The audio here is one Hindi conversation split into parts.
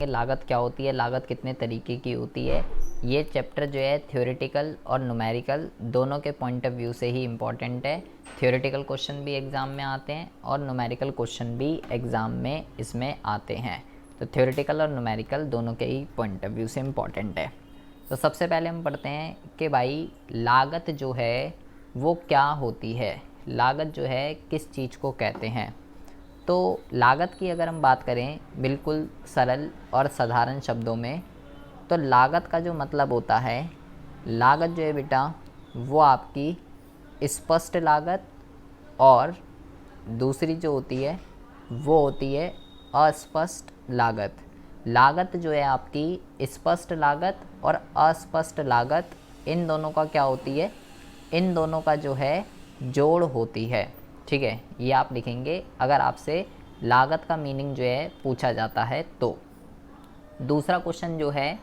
लागत क्या होती है, लागत कितने तरीके की होती है। ये चैप्टर जो है थ्योरेटिकल और न्यूमेरिकल दोनों के पॉइंट ऑफ व्यू से ही इम्पॉर्टेंट है। थ्योरेटिकल क्वेश्चन भी एग्ज़ाम में आते हैं और न्यूमेरिकल क्वेश्चन भी एग्ज़ाम में इसमें आते हैं। तो थ्योरेटिकल और न्यूमेरिकल दोनों के ही पॉइंट ऑफ व्यू से इम्पॉर्टेंट है। तो सबसे पहले हम पढ़ते हैं कि भाई लागत जो है वो क्या होती है, लागत जो है किस चीज़ को कहते हैं। तो लागत की अगर हम बात करें बिल्कुल सरल और साधारण शब्दों में, तो लागत का जो मतलब होता है, लागत जो है बेटा वो आपकी स्पष्ट लागत और दूसरी जो होती है वो होती है अस्पष्ट लागत। लागत जो है आपकी स्पष्ट लागत और अस्पष्ट लागत, इन दोनों का क्या होती है, इन दोनों का जो है जोड़ होती है। ठीक है, ये आप लिखेंगे अगर आपसे लागत का मीनिंग जो है पूछा जाता है तो। दूसरा क्वेश्चन जो है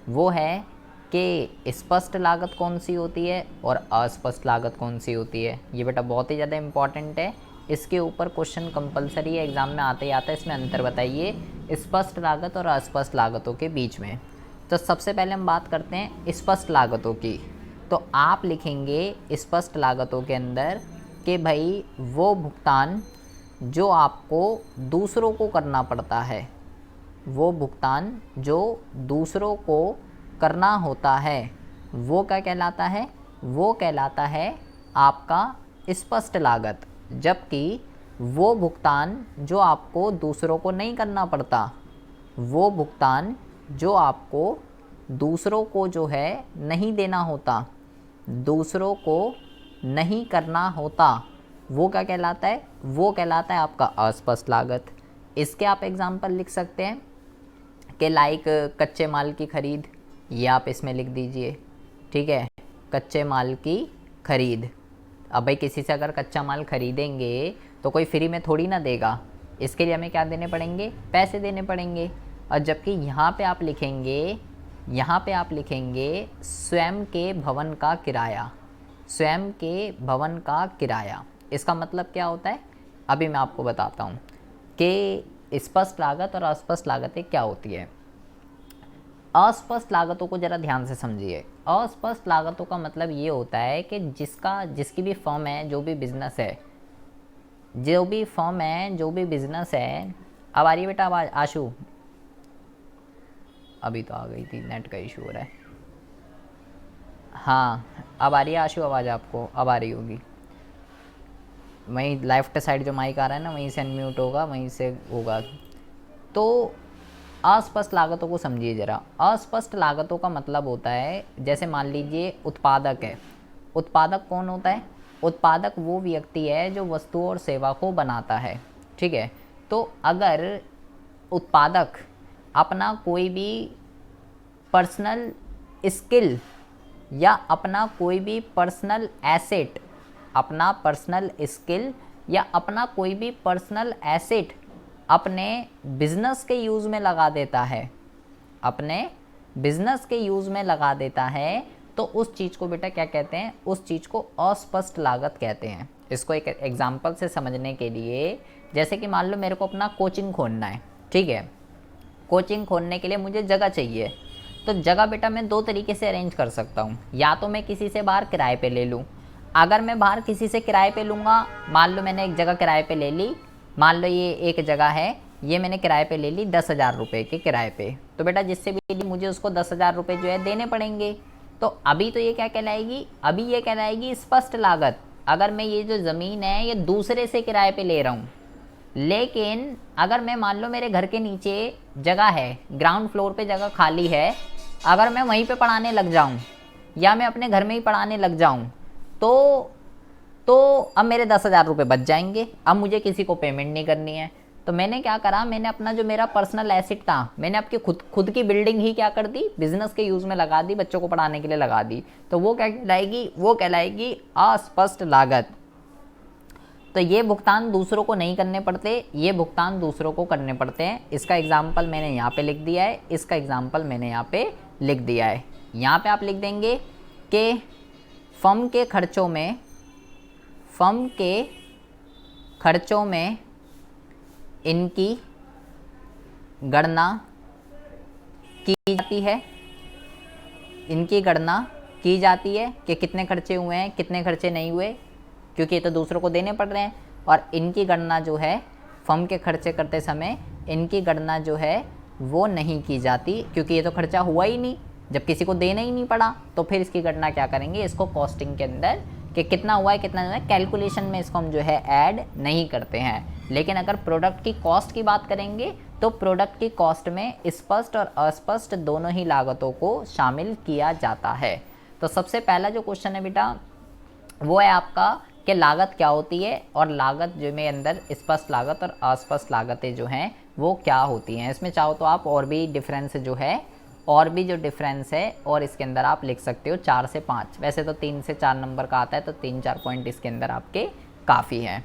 वो है कि स्पष्ट लागत कौन सी होती है और अस्पष्ट लागत कौन सी होती है। ये बेटा बहुत ही ज़्यादा इम्पॉर्टेंट है, इसके ऊपर क्वेश्चन कंपलसरी है, एग्ज़ाम में आते ही आता है। इसमें अंतर बताइए स्पष्ट लागत और अस्पष्ट लागतों के बीच में। तो सबसे पहले हम बात करते हैं स्पष्ट लागतों की। तो आप लिखेंगे स्पष्ट लागतों के अंदर कि भाई वो भुगतान जो आपको दूसरों को करना पड़ता है, वो भुगतान जो दूसरों को करना होता है वो क्या कहलाता है, वो कहलाता है आपका स्पष्ट लागत। जबकि वो भुगतान जो आपको दूसरों को नहीं करना पड़ता, वो भुगतान जो आपको दूसरों को जो है नहीं देना होता, दूसरों को नहीं करना होता, वो क्या कहलाता है, वो कहलाता है आपका अस्पष्ट लागत। इसके आप एग्जाम्पल लिख सकते हैं कि लाइक कच्चे माल की खरीद, ये आप इसमें लिख दीजिए। ठीक है, कच्चे माल की खरीद। अब भाई किसी से अगर कच्चा माल खरीदेंगे तो कोई फ्री में थोड़ी ना देगा, इसके लिए हमें क्या देने पड़ेंगे, पैसे देने पड़ेंगे। और जबकि यहाँ पे आप लिखेंगे, यहाँ पे आप लिखेंगे स्वयं के भवन का किराया, स्वयं के भवन का किराया। इसका मतलब क्या होता है, अभी मैं आपको बताता हूँ कि स्पष्ट लागत और अस्पष्ट लागतें क्या होती है। अस्पष्ट लागतों को ज़रा ध्यान से समझिए। अस्पष्ट लागतों का मतलब ये होता है कि जिसकी भी फर्म है, जो भी बिज़नेस है, जो भी फर्म है, जो भी बिज़नेस है। अब आ रही है बेटा आवाज़ आशु? अभी तो आ गई थी, नेट का इशू हो रहा है। हाँ अब आ रही है आशु आवाज़ आपको? अब आ रही होगी। वहीं लेफ्ट साइड जो माइक आ रहा है ना, वहीं से अनम्यूट होगा, वहीं से होगा। तो अस्पष्ट लागतों को समझिए ज़रा। अस्पष्ट लागतों का मतलब होता है, जैसे मान लीजिए उत्पादक है। उत्पादक कौन होता है? उत्पादक वो व्यक्ति है जो वस्तु और सेवा को बनाता है। ठीक है, तो अगर उत्पादक अपना कोई भी पर्सनल स्किल या अपना कोई भी पर्सनल एसेट, अपना पर्सनल स्किल या अपना कोई भी पर्सनल एसेट अपने बिजनेस के यूज़ में लगा देता है, अपने बिजनेस के यूज़ में लगा देता है, तो उस चीज़ को बेटा क्या कहते हैं, उस चीज़ को अस्पष्ट लागत कहते हैं। इसको एक एग्जांपल से समझने के लिए, जैसे कि मान लो मेरे को अपना कोचिंग खोलना है। ठीक है, कोचिंग खोलने के लिए मुझे जगह चाहिए। तो जगह बेटा मैं दो तरीके से अरेंज कर सकता हूँ। या तो मैं किसी से बाहर किराए पे ले लूँ। अगर मैं बाहर किसी से किराए पे लूँगा, मान लो मैंने एक जगह किराए पे ले ली, मान लो ये एक जगह है, ये मैंने किराए पे ले ली 10,000 रुपये के किराए पे। तो बेटा जिससे भी ली मुझे उसको 10,000 रुपये जो है देने पड़ेंगे। तो अभी तो ये क्या कहलाएगी, अभी ये कहलाएगी स्पष्ट लागत। अगर मैं ये जो ज़मीन है ये दूसरे से किराए पे ले रहा हूँ। लेकिन अगर मैं मान लो मेरे घर के नीचे जगह है, ग्राउंड फ्लोर पे जगह खाली है, अगर मैं वहीं पे पढ़ाने लग जाऊं या मैं अपने घर में ही पढ़ाने लग जाऊं, तो अब मेरे 10,000 रुपये बच जाएंगे। अब मुझे किसी को पेमेंट नहीं करनी है। तो मैंने क्या करा, मैंने अपना जो मेरा पर्सनल एसेट था, मैंने आपकी खुद की बिल्डिंग ही क्या कर दी, बिजनेस के यूज़ में लगा दी, बच्चों को पढ़ाने के लिए लगा दी। तो वो क्या कहलाएगी, वो कहलाएगी अस्पष्ट लागत। तो ये भुगतान दूसरों को नहीं करने पड़ते, ये भुगतान दूसरों को करने पड़ते हैं। इसका एग्जाम्पल मैंने यहाँ पे लिख दिया है, इसका एग्जाम्पल मैंने यहाँ पे लिख दिया है। यहाँ पे आप लिख देंगे कि फर्म के खर्चों में इनकी गणना की जाती है, इनकी गणना की जाती है कि कितने खर्चे हुए हैं कितने खर्चे नहीं हुए, क्योंकि ये तो दूसरों को देने पड़ रहे हैं। और इनकी गणना जो है फर्म के खर्चे करते समय इनकी गणना जो है वो नहीं की जाती, क्योंकि ये तो खर्चा हुआ ही नहीं, जब किसी को देना ही नहीं पड़ा तो फिर इसकी गणना क्या करेंगे, इसको कॉस्टिंग के अंदर कि कितना हुआ है कितना हुआ है कैलकुलेशन में इसको हम जो है ऐड नहीं करते हैं। लेकिन अगर प्रोडक्ट की कॉस्ट की बात करेंगे तो प्रोडक्ट की कॉस्ट में स्पष्ट और अस्पष्ट दोनों ही लागतों को शामिल किया जाता है। तो सबसे पहला जो क्वेश्चन है बेटा वो है आपका कि लागत क्या होती है और लागत जो में अंदर स्पष्ट लागत और अस्पष्ट लागतें जो हैं वो क्या होती हैं। इसमें चाहो तो आप और भी डिफरेंस जो है और भी जो डिफरेंस है और इसके अंदर आप लिख सकते हो 4 से 5, वैसे तो 3 से 4 नंबर का आता है तो 3-4 पॉइंट इसके अंदर आपके काफ़ी हैं।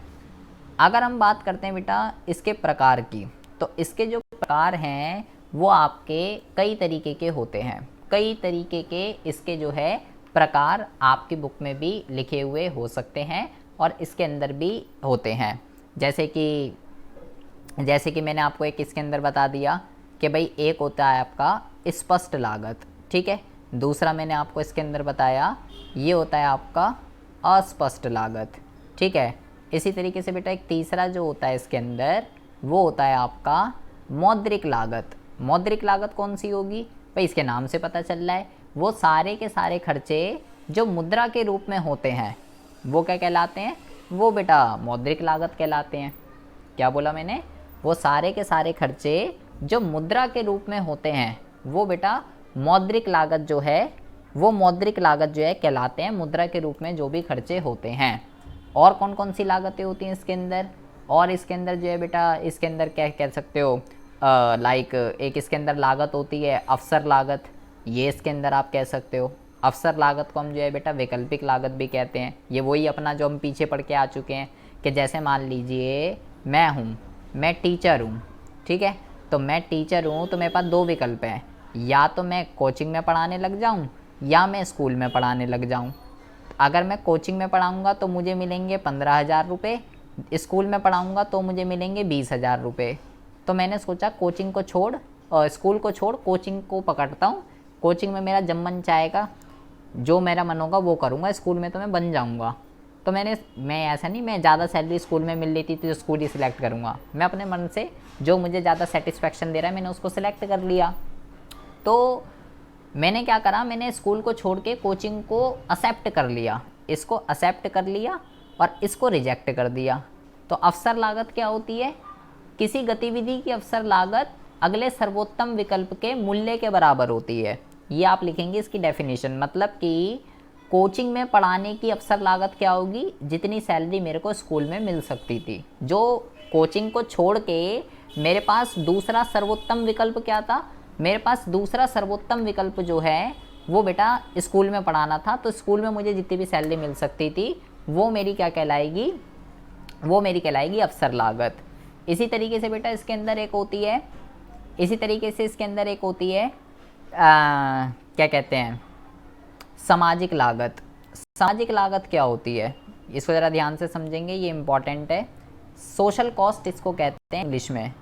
अगर हम बात करते हैं बेटा इसके प्रकार की, तो इसके जो प्रकार हैं वो आपके कई तरीके के होते हैं, कई तरीके के इसके जो है प्रकार आपकी बुक में भी लिखे हुए हो सकते हैं और इसके अंदर भी होते हैं। जैसे कि मैंने आपको एक इसके अंदर बता दिया कि भाई एक होता है आपका स्पष्ट लागत, ठीक है। दूसरा मैंने आपको इसके अंदर बताया ये होता है आपका अस्पष्ट लागत, ठीक है। इसी तरीके से बेटा एक तीसरा जो होता है इसके अंदर वो होता है आपका मौद्रिक लागत। मौद्रिक लागत कौन सी होगी भाई, इसके नाम से पता चल रहा है वो सारे के सारे खर्चे जो मुद्रा के रूप में होते हैं वो क्या कहलाते हैं, वो बेटा मौद्रिक लागत कहलाते हैं। क्या बोला मैंने, वो सारे के सारे खर्चे जो मुद्रा के रूप में होते हैं वो बेटा मौद्रिक लागत जो है वो मौद्रिक लागत जो है कहलाते हैं, मुद्रा के रूप में जो भी खर्चे होते हैं। और कौन कौन सी लागतें होती हैं इसके अंदर, और इसके अंदर जो है बेटा इसके अंदर क्या कह सकते हो लाइक एक इसके अंदर लागत होती है अवसर लागत, ये इसके अंदर आप कह सकते हो। अवसर लागत को हम जो है बेटा वैकल्पिक लागत भी कहते हैं। ये वही अपना जो हम पीछे पढ़ के आ चुके हैं कि जैसे मान लीजिए मैं टीचर हूँ, ठीक है। तो मैं टीचर हूँ तो मेरे पास दो विकल्प हैं, या तो मैं कोचिंग में पढ़ाने लग जाऊँ या मैं स्कूल में पढ़ाने लग जाऊँ। अगर मैं कोचिंग में पढ़ाऊँगा तो मुझे मिलेंगे 15,000 रुपये, स्कूल में पढ़ाऊँगा तो मुझे मिलेंगे 20,000 रुपये। तो मैंने सोचा कोचिंग को छोड़ और स्कूल को छोड़ कोचिंग को पकड़ता हूँ, कोचिंग में मेरा जब मन चाहेगा जो मेरा मन होगा वो करूँगा, स्कूल में तो मैं बन जाऊँगा। तो मैं ऐसा नहीं मैं ज़्यादा सैलरी स्कूल में मिल लेती तो स्कूल ही सिलेक्ट करूँगा, मैं अपने मन से जो मुझे ज़्यादा सेटिस्फेक्शन दे रहा है मैंने उसको सिलेक्ट कर लिया। तो मैंने क्या करा, मैंने स्कूल को छोड़ के कोचिंग को एक्सेप्ट कर लिया, इसको एक्सेप्ट कर लिया और इसको रिजेक्ट कर दिया। तो अवसर लागत क्या होती है, किसी गतिविधि की अवसर लागत अगले सर्वोत्तम विकल्प के मूल्य के बराबर होती है। ये आप लिखेंगे इसकी डेफिनेशन, मतलब कि कोचिंग में पढ़ाने की अवसर लागत क्या होगी, जितनी सैलरी मेरे को स्कूल में मिल सकती थी। जो कोचिंग को छोड़ के मेरे पास दूसरा सर्वोत्तम विकल्प क्या था, मेरे पास दूसरा सर्वोत्तम विकल्प जो है वो बेटा स्कूल में पढ़ाना था। तो स्कूल में मुझे जितनी भी सैलरी मिल सकती थी वो मेरी क्या कहलाएगी, वो मेरी कहलाएगी अवसर लागत। इसी तरीके से बेटा इसके अंदर एक होती है, इसी तरीके से इसके अंदर एक होती है क्या कहते हैं सामाजिक लागत। सामाजिक लागत क्या होती है इसको ज़रा ध्यान से समझेंगे, ये इम्पॉर्टेंट है। सोशल कॉस्ट इसको कहते हैं इंग्लिश में।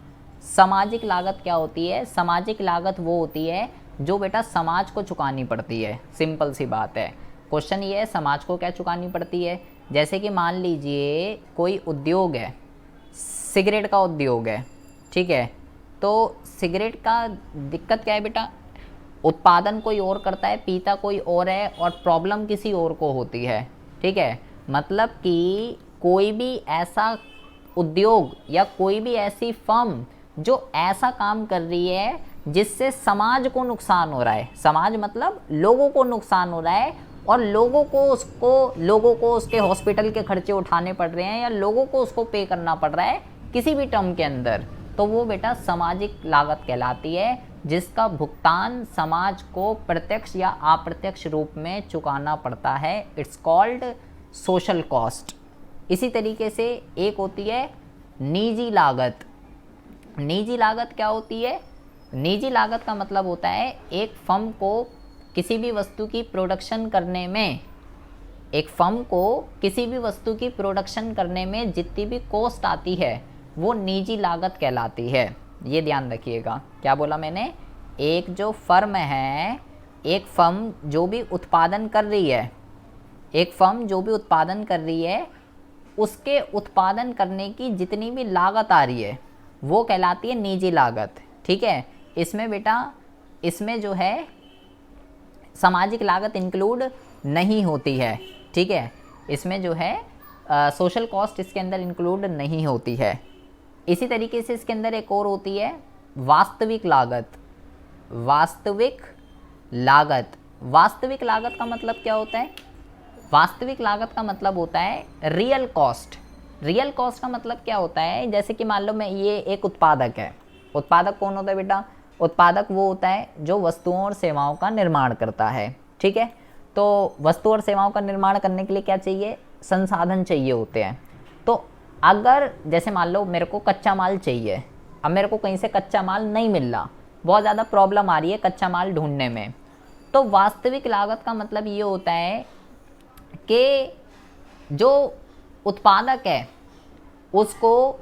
सामाजिक लागत क्या होती है, सामाजिक लागत वो होती है जो बेटा समाज को चुकानी पड़ती है। सिंपल सी बात है, क्वेश्चन ये है समाज को क्या चुकानी पड़ती है। जैसे कि मान लीजिए कोई उद्योग है, सिगरेट का उद्योग है, ठीक है। तो सिगरेट का दिक्कत क्या है बेटा, उत्पादन कोई और करता है, पीता कोई और है और प्रॉब्लम किसी और को होती है, ठीक है। मतलब कि कोई भी ऐसा उद्योग या कोई भी ऐसी फर्म जो ऐसा काम कर रही है जिससे समाज को नुकसान हो रहा है, समाज मतलब लोगों को नुकसान हो रहा है और लोगों को उसके हॉस्पिटल के खर्चे उठाने पड़ रहे हैं या लोगों को उसको पे करना पड़ रहा है किसी भी टर्म के अंदर, तो वो बेटा सामाजिक लागत कहलाती है, जिसका भुगतान समाज को प्रत्यक्ष या अप्रत्यक्ष रूप में चुकाना पड़ता है। It's called social cost. इसी तरीके से एक होती है निजी लागत। निजी लागत क्या होती है, निजी लागत का मतलब होता है एक फर्म को किसी भी वस्तु की प्रोडक्शन करने में, एक फर्म को किसी भी वस्तु की प्रोडक्शन करने में जितनी भी कॉस्ट आती है वो निजी लागत कहलाती है। ये ध्यान रखिएगा, क्या बोला मैंने, एक जो फर्म है, एक फर्म जो भी उत्पादन कर रही है, एक फर्म जो भी उत्पादन कर रही है, उसके उत्पादन करने की जितनी भी लागत आ रही है वो कहलाती है निजी लागत। ठीक है, इसमें बेटा, इसमें जो है सामाजिक लागत इंक्लूड नहीं होती है। ठीक है, इसमें जो है सोशल कॉस्ट इसके अंदर इंक्लूड नहीं होती है। इसी तरीके से इसके अंदर एक और होती है वास्तविक लागत। वास्तविक लागत, वास्तविक लागत का मतलब क्या होता है? वास्तविक लागत का मतलब होता है रियल कॉस्ट। रियल कॉस्ट का मतलब क्या होता है? जैसे कि मान लो मैं, ये एक उत्पादक है। उत्पादक कौन होता है बेटा? उत्पादक वो होता है जो वस्तुओं और सेवाओं का निर्माण करता है। ठीक है, तो वस्तु और सेवाओं का निर्माण करने के लिए क्या चाहिए? संसाधन चाहिए होते हैं। तो अगर जैसे मान लो मेरे को कच्चा माल चाहिए, अब मेरे को कहीं से कच्चा माल नहीं मिल रहा, बहुत ज़्यादा प्रॉब्लम आ रही है कच्चा माल ढूंढने में, तो वास्तविक लागत का मतलब ये होता है कि जो उत्पादक है उसको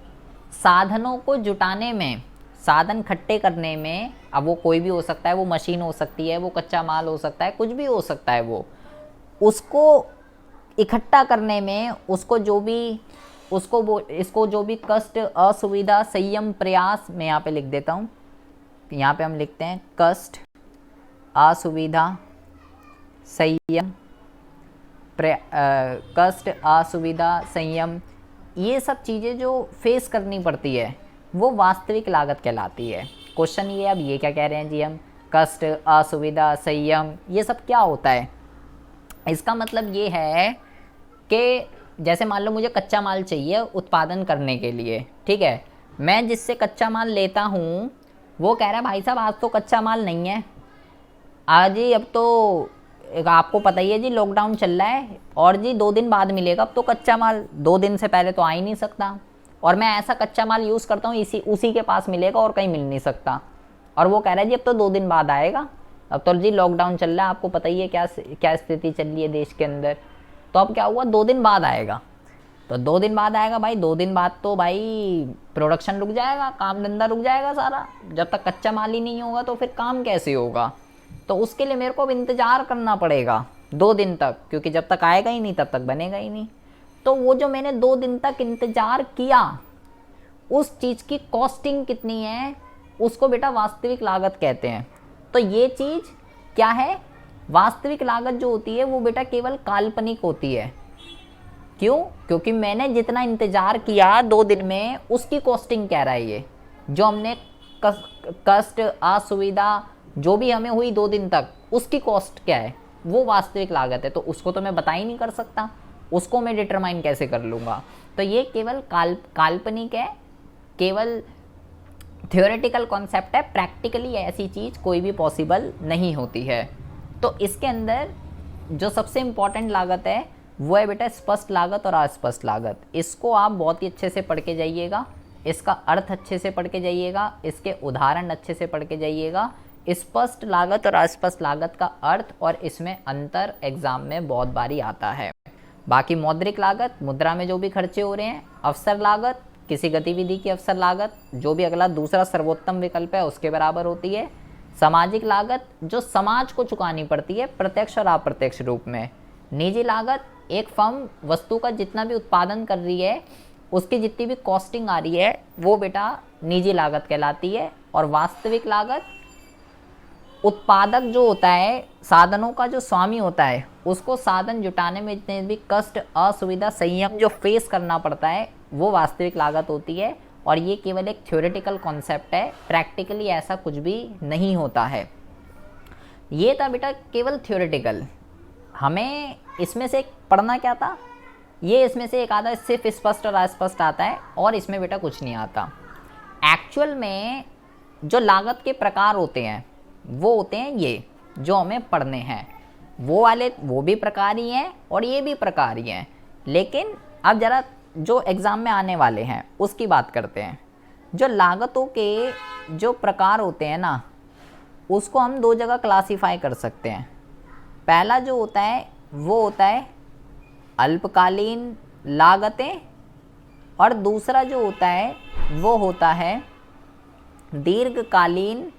साधनों को जुटाने में, साधन इकट्ठे करने में, अब वो कोई भी हो सकता है, वो मशीन हो सकती है, वो कच्चा माल हो सकता है, कुछ भी हो सकता है, वो उसको इकट्ठा करने में उसको जो भी, इसको जो भी कष्ट, असुविधा, संयम, प्रयास, मैं यहाँ पे लिख देता हूँ, यहाँ पे हम लिखते हैं कष्ट, असुविधा, संयम, कष्ट, असुविधा, संयम, ये सब चीज़ें जो फेस करनी पड़ती है वो वास्तविक लागत कहलाती है। क्वेश्चन ये, अब ये क्या कह रहे हैं जी हम, कष्ट, असुविधा, संयम, ये सब क्या होता है? इसका मतलब ये है कि जैसे मान लो मुझे कच्चा माल चाहिए उत्पादन करने के लिए। ठीक है, मैं जिससे कच्चा माल लेता हूँ वो कह रहा है भाई साहब आज तो कच्चा माल नहीं है, आज ही, अब तो आपको पता ही है जी लॉकडाउन चल रहा है, और जी 2 दिन बाद मिलेगा, अब तो कच्चा माल 2 दिन से पहले तो आ ही नहीं सकता, और मैं ऐसा कच्चा माल यूज़ करता हूँ उसी के पास मिलेगा और कहीं मिल नहीं सकता। और वो कह रहा है जी अब तो 2 दिन बाद आएगा, अब तो जी लॉकडाउन चल रहा है, आपको पता ही है क्या स्थिति चल रही है देश के अंदर, तो अब क्या हुआ, 2 दिन बाद आएगा। तो 2 दिन बाद आएगा भाई, 2 दिन बाद तो भाई प्रोडक्शन रुक जाएगा, काम धंधा रुक जाएगा सारा। जब तक कच्चा माल ही नहीं होगा तो फिर काम कैसे होगा? तो उसके लिए मेरे को अब इंतज़ार करना पड़ेगा 2 दिन तक, क्योंकि जब तक आएगा ही नहीं तब तक बनेगा ही नहीं। तो वो जो मैंने 2 दिन तक इंतज़ार किया, उस चीज़ की कॉस्टिंग कितनी है, उसको बेटा वास्तविक लागत कहते हैं। तो ये चीज़ क्या है? वास्तविक लागत जो होती है वो बेटा केवल काल्पनिक होती है। क्यों? क्योंकि मैंने जितना इंतज़ार किया 2 दिन में, उसकी कॉस्टिंग कह रहा है ये। जो हमने कष्ट, असुविधा जो भी हमें हुई 2 दिन तक, उसकी कॉस्ट क्या है, वो वास्तविक लागत है। तो उसको तो मैं बता ही नहीं कर सकता, उसको मैं डिटरमाइन कैसे कर लूँगा? तो ये केवल काल्पनिक है, केवल थ्योरेटिकल कॉन्सेप्ट है, प्रैक्टिकली ऐसी चीज़ कोई भी पॉसिबल नहीं होती है। तो इसके अंदर जो सबसे इम्पॉर्टेंट लागत है वो है बेटा स्पष्ट लागत और अस्पष्ट लागत। इसको आप बहुत ही अच्छे से पढ़ के जाइएगा, इसका अर्थ अच्छे से पढ़ के जाइएगा, इसके उदाहरण अच्छे से पढ़ के जाइएगा। स्पष्ट लागत और अस्पष्ट लागत का अर्थ और इसमें अंतर एग्जाम में बहुत बारी आता है। बाकी मौद्रिक लागत, मुद्रा में जो भी खर्चे हो रहे हैं। अवसर लागत, किसी गतिविधि की अवसर लागत, जो भी अगला दूसरा सर्वोत्तम विकल्प है उसके बराबर होती है। सामाजिक लागत, जो समाज को चुकानी पड़ती है प्रत्यक्ष और अप्रत्यक्ष रूप में। निजी लागत, एक फर्म वस्तु का जितना भी उत्पादन कर रही है उसकी जितनी भी कॉस्टिंग आ रही है वो बेटा निजी लागत कहलाती है। और वास्तविक लागत, उत्पादक जो होता है, साधनों का जो स्वामी होता है, उसको साधन जुटाने में जितने भी कष्ट, असुविधा, संयम जो फेस करना पड़ता है वो वास्तविक लागत होती है। और ये केवल एक थ्योरेटिकल कॉन्सेप्ट है, प्रैक्टिकली ऐसा कुछ भी नहीं होता है। ये था बेटा केवल थ्योरेटिकल। हमें इसमें से पढ़ना क्या था, ये इसमें से एक आधा सिर्फ स्पष्ट और अस्पष्ट आता है, और इसमें बेटा कुछ नहीं आता। एक्चुअल में जो लागत के प्रकार होते हैं वो होते हैं ये जो हमें पढ़ने हैं, वो वाले वो भी प्रकार ही हैं और ये भी प्रकार ही हैं। लेकिन अब ज़रा जो एग्ज़ाम में आने वाले हैं उसकी बात करते हैं। जो लागतों के जो प्रकार होते हैं ना, उसको हम 2 जगह क्लासीफाई कर सकते हैं। पहला जो होता है वो होता है अल्पकालीन लागतें, और दूसरा जो होता है वो होता है दीर्घकालीन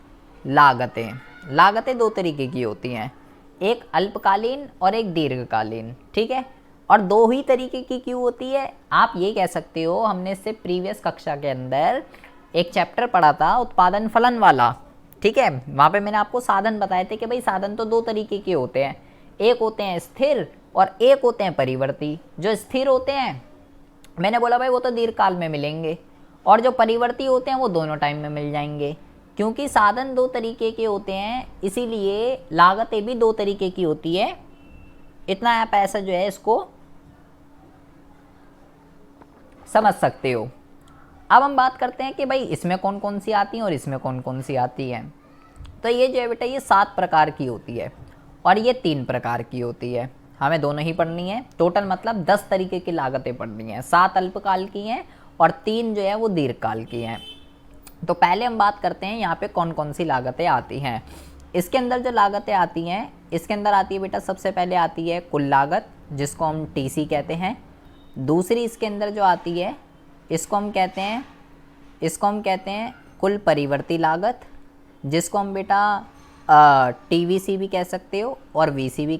लागतें। लागतें दो तरीके की होती हैं, एक अल्पकालीन और एक दीर्घकालीन, ठीक है। और दो ही तरीके की क्यों होती है, आप ये कह सकते हो, हमने इससे प्रीवियस कक्षा के अंदर एक चैप्टर पढ़ा था उत्पादन फलन वाला, ठीक है। वहाँ पे मैंने आपको साधन बताए थे कि भाई साधन तो दो तरीके के होते हैं, एक होते हैं स्थिर और एक होते हैं परिवर्ती। जो स्थिर होते हैं मैंने बोला भाई वो तो दीर्घकाल में मिलेंगे, और जो परिवर्ती होते हैं वो दोनों टाइम में मिल जाएंगे। क्योंकि साधन दो तरीके के होते हैं इसीलिए लागतें भी दो तरीके की होती है। इतना आप ऐसा जो है इसको समझ सकते हो। अब हम बात करते हैं कि भाई इसमें कौन कौन सी आती हैं और इसमें कौन कौन सी आती हैं। तो ये जो है बेटा ये 7 प्रकार की होती है और ये 3 प्रकार की होती है। हमें दोनों ही पढ़नी है, टोटल मतलब 10 तरीके की लागतें पढ़नी है। 7 अल्पकाल की हैं और 3 जो है वो दीर्घकाल की हैं। तो पहले हम बात करते हैं यहाँ पे कौन कौन सी लागतें आती हैं। इसके अंदर जो लागतें आती हैं, इसके अंदर आती है बेटा सबसे पहले आती है कुल लागत, जिसको हम टीसी कहते हैं। दूसरी इसके अंदर जो आती है इसको हम कहते हैं कुल परिवर्ती लागत, जिसको हम बेटा टीवीसी भी कह सकते हो और वीसी भी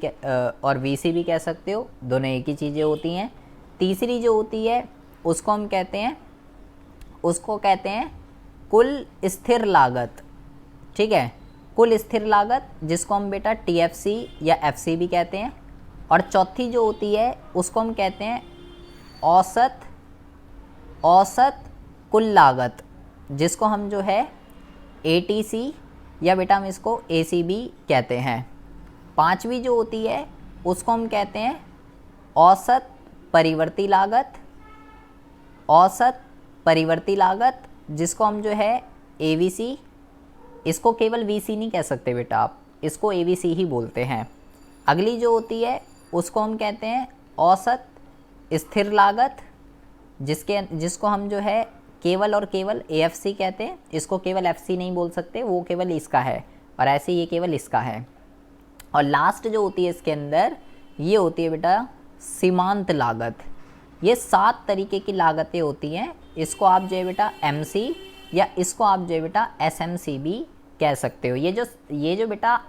कह सकते हो, दोनों एक ही चीज़ें होती हैं। तीसरी जो होती है उसको कहते हैं कुल स्थिर लागत, ठीक है, कुल स्थिर लागत, जिसको हम बेटा टीएफसी या एफसी भी कहते हैं। और चौथी जो होती है उसको हम कहते हैं औसत कुल लागत, जिसको हम जो है एटीसी या बेटा हम इसको एसीबी कहते हैं। पांचवी जो होती है उसको हम कहते हैं औसत परिवर्ती लागत, जिसको हम जो है एवीसी, इसको केवल वीसी नहीं कह सकते बेटा आप, इसको एवीसी ही बोलते हैं। अगली जो होती है उसको हम कहते हैं औसत स्थिर लागत, जिसको हम जो है केवल और केवल एएफसी कहते हैं, इसको केवल एफसी नहीं बोल सकते, वो केवल इसका है और ऐसे ये केवल इसका है। और लास्ट जो होती है इसके अंदर ये होती है बेटा सीमांत लागत। ये 7 तरीके की लागतें होती हैं। इसको आप जो है बेटा एमसी या इसको आप जो है बेटा एसएमसी भी कह सकते हो। ये जो बेटा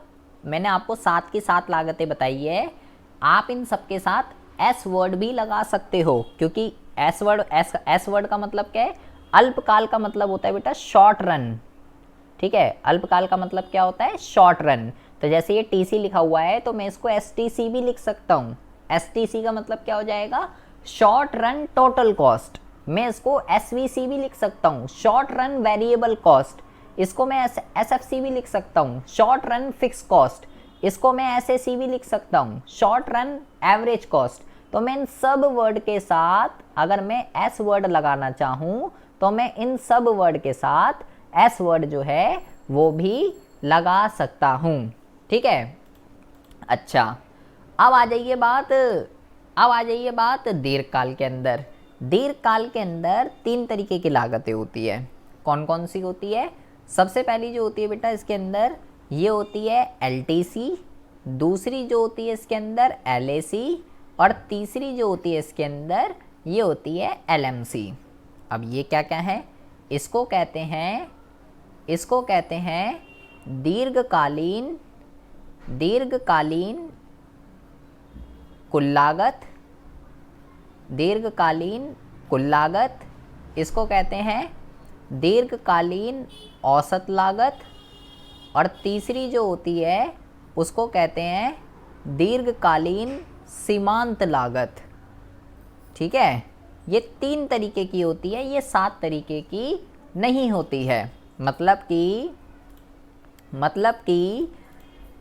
मैंने आपको 7 की 7 लागतें बताई है, आप इन सब के साथ एस वर्ड भी लगा सकते हो, क्योंकि एस वर्ड का मतलब क्या है, अल्पकाल का मतलब होता है बेटा शॉर्ट रन, ठीक है। अल्पकाल का मतलब क्या होता है, शॉर्ट रन। तो जैसे ये टीसी लिखा हुआ है तो मैं इसको एसटीसी भी लिख सकता हूँ। एसटीसी का मतलब क्या हो जाएगा, शॉर्ट रन टोटल कॉस्ट। मैं इसको एसवीसी भी लिख सकता हूँ, शॉर्ट रन वेरिएबल कॉस्ट। इसको मैं एसएफसी भी लिख सकता हूँ, शॉर्ट रन फिक्स कॉस्ट। इसको मैं एसएसी भी लिख सकता हूँ, शॉर्ट रन एवरेज कॉस्ट। तो मैं इन सब वर्ड के साथ अगर मैं एस वर्ड लगाना चाहूँ तो मैं इन सब वर्ड के साथ एस वर्ड जो है वो भी लगा सकता हूँ, ठीक है। अच्छा, अब आ जाइए बात दीर्घकाल के अंदर। दीर्घकाल के अंदर 3 तरीके की लागतें होती है। कौन कौन सी होती है, सबसे पहली जो होती है बेटा इसके अंदर ये होती है एलटीसी, दूसरी जो होती है इसके अंदर एलएसी, और तीसरी जो होती है इसके अंदर ये होती है एलएमसी। अब ये क्या क्या है, इसको कहते हैं दीर्घकालीन कुल लागत, इसको कहते हैं दीर्घकालीन औसत लागत, और तीसरी जो होती है उसको कहते हैं दीर्घकालीन सीमांत लागत, ठीक है। ये 3 तरीके की होती है, ये 7 तरीके की नहीं होती है। मतलब कि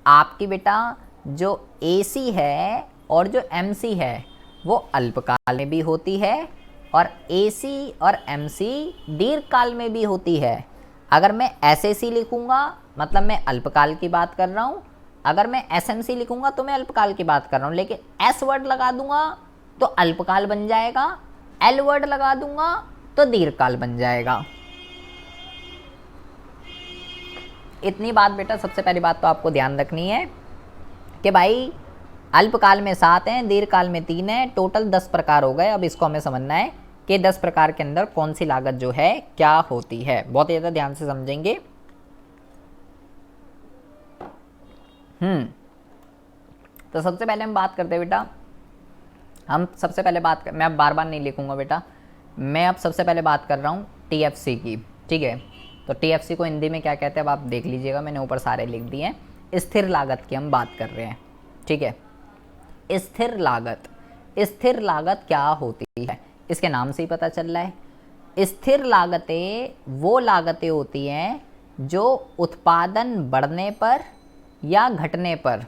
आपकी बेटा जो एसी है और जो एमसी है वो अल्पकाल में भी होती है और एसी और एमसी दीर्घकाल में भी होती है। अगर मैं एसएसी लिखूंगा मतलब मैं अल्पकाल की बात कर रहा हूँ, अगर मैं एसएमसी लिखूंगा तो मैं अल्पकाल की बात कर रहा हूँ, लेकिन एस वर्ड लगा दूंगा तो अल्पकाल बन जाएगा, एल वर्ड लगा दूंगा तो दीर्घकाल बन जाएगा। इतनी बात बेटा सबसे पहली बात तो आपको ध्यान रखनी है कि भाई अल्पकाल में 7 हैं, दीर्घकाल में 3 है, टोटल 10 प्रकार हो गए। अब इसको हमें समझना है कि 10 प्रकार के अंदर कौन सी लागत जो है क्या होती है। बहुत ज़्यादा ध्यान से समझेंगे। तो सबसे पहले हम बात करते हैं बेटा, मैं अब बार बार नहीं लिखूंगा बेटा, मैं अब सबसे पहले बात कर रहा हूँ टीएफसी की, ठीक है। तो टीएफसी को हिंदी में क्या कहते हैं अब आप देख लीजिएगा, मैंने ऊपर सारे लिख दिए हैं। स्थिर लागत की हम बात कर रहे हैं, ठीक है। स्थिर लागत क्या होती है, इसके नाम से ही पता चल रहा है। स्थिर लागतें वो लागतें होती हैं जो उत्पादन बढ़ने पर या घटने पर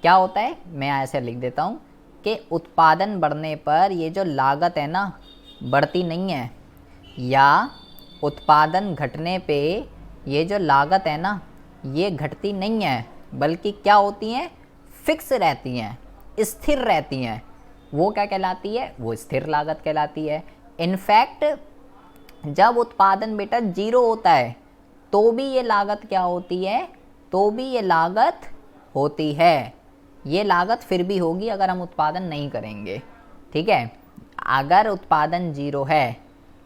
क्या होता है, मैं ऐसे लिख देता हूँ कि उत्पादन बढ़ने पर ये जो लागत है ना बढ़ती नहीं है, या उत्पादन घटने पे ये जो लागत है ना ये घटती नहीं है, बल्कि क्या होती हैं, फिक्स रहती हैं, स्थिर रहती हैं। वो क्या कहलाती है, वो स्थिर लागत कहलाती है। इनफैक्ट जब उत्पादन बेटा 0 होता है तो भी ये लागत क्या होती है, तो भी ये लागत होती है। ये लागत फिर भी होगी अगर हम उत्पादन नहीं करेंगे, ठीक है। अगर उत्पादन 0 है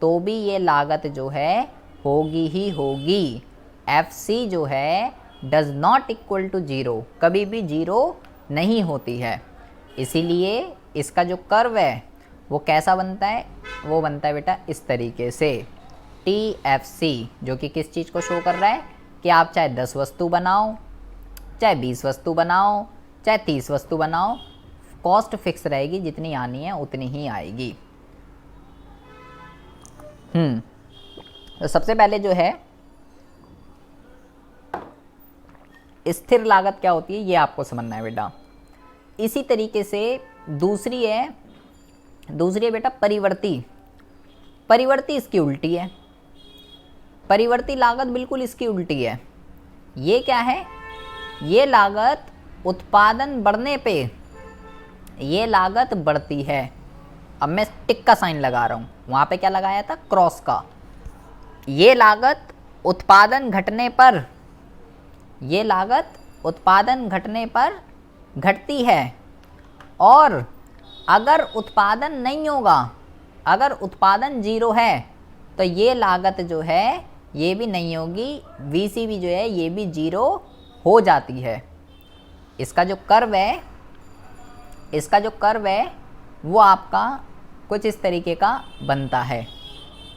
तो भी ये लागत जो है होगी ही होगी। FC जो है डज नॉट इक्वल टू 0, कभी भी 0 नहीं होती है। इसीलिए इसका जो कर्व है वो कैसा बनता है, वो बनता है बेटा इस तरीके से, TFC, जो कि किस चीज़ को शो कर रहा है कि आप चाहे 10 वस्तु बनाओ, चाहे 20 वस्तु बनाओ, चाहे 30 वस्तु बनाओ, कॉस्ट फिक्स रहेगी, जितनी आनी है उतनी ही आएगी। तो सबसे पहले जो है स्थिर लागत क्या होती है ये आपको समझना है बेटा। इसी तरीके से दूसरी है बेटा परिवर्ती इसकी उल्टी है। परिवर्ती लागत बिल्कुल इसकी उल्टी है। ये क्या है, ये लागत उत्पादन बढ़ने पे ये लागत बढ़ती है। अब मैं टिक का साइन लगा रहा हूँ, वहाँ पे क्या लगाया था, क्रॉस का। ये लागत उत्पादन घटने पर, ये लागत उत्पादन घटने पर घटती है, और अगर उत्पादन नहीं होगा, अगर उत्पादन 0 है तो ये लागत जो है ये भी नहीं होगी, VC भी जो है ये भी 0 हो जाती है। इसका जो कर्व है वो आपका कुछ इस तरीके का बनता है,